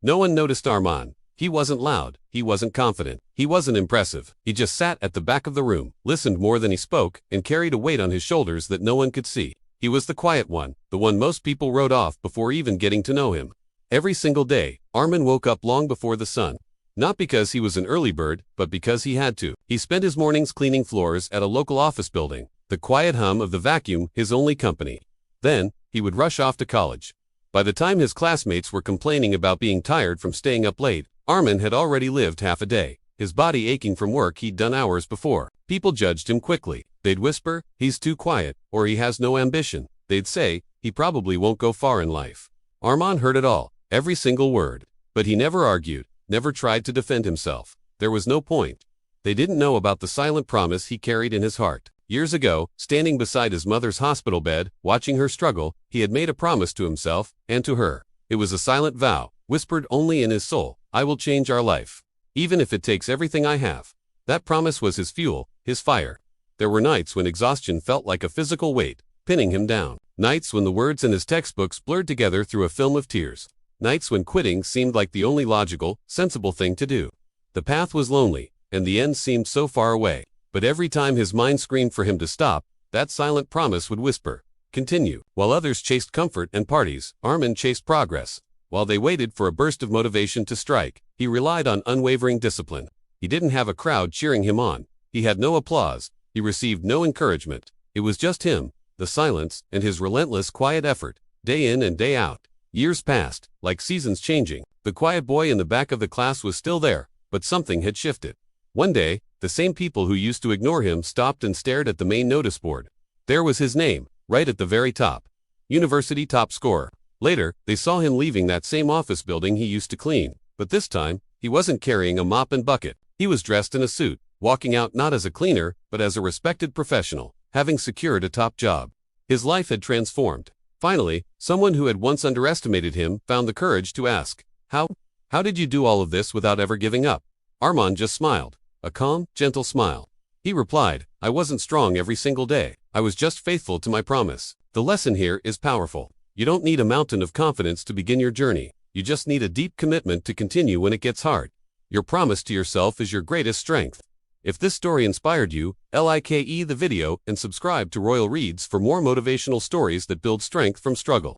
No one noticed Arman. He wasn't loud, he wasn't confident, he wasn't impressive. He just sat at the back of the room, listened more than he spoke, and carried a weight on his shoulders that no one could see. He was the quiet one, the one most people wrote off before even getting to know him. Every single day, Arman woke up long before the sun. Not because he was an early bird, but because he had to. He spent his mornings cleaning floors at a local office building, the quiet hum of the vacuum his only company. Then, he would rush off to college. By the time his classmates were complaining about being tired from staying up late, Arman had already lived half a day, his body aching from work he'd done hours before. People judged him quickly. They'd whisper, "He's too quiet," or "He has no ambition." They'd say, "He probably won't go far in life." Arman heard it all, every single word. But he never argued, never tried to defend himself. There was no point. They didn't know about the silent promise he carried in his heart. Years ago, standing beside his mother's hospital bed, watching her struggle, he had made a promise to himself and to her. It was a silent vow, whispered only in his soul. "I will change our life, even if it takes everything I have." That promise was his fuel, his fire. There were nights when exhaustion felt like a physical weight, pinning him down. Nights when the words in his textbooks blurred together through a film of tears. Nights when quitting seemed like the only logical, sensible thing to do. The path was lonely, and the end seemed so far away. But every time his mind screamed for him to stop, that silent promise would whisper, "Continue." While others chased comfort and parties, Arman chased progress. While they waited for a burst of motivation to strike, he relied on unwavering discipline. He didn't have a crowd cheering him on. He had no applause. He received no encouragement. It was just him, the silence, and his relentless quiet effort, day in and day out. Years passed, like seasons changing. The quiet boy in the back of the class was still there, but something had shifted. One day, the same people who used to ignore him stopped and stared at the main notice board. There was his name, right at the very top. University top scorer. Later, they saw him leaving that same office building he used to clean. But this time, he wasn't carrying a mop and bucket. He was dressed in a suit, walking out not as a cleaner, but as a respected professional, having secured a top job. His life had transformed. Finally, someone who had once underestimated him found the courage to ask, How did you do all of this without ever giving up?" Arman just smiled, a calm, gentle smile. He replied, "I wasn't strong every single day. I was just faithful to my promise." The lesson here is powerful. You don't need a mountain of confidence to begin your journey. You just need a deep commitment to continue when it gets hard. Your promise to yourself is your greatest strength. If this story inspired you, like the video and subscribe to Royal Reads for more motivational stories that build strength from struggle.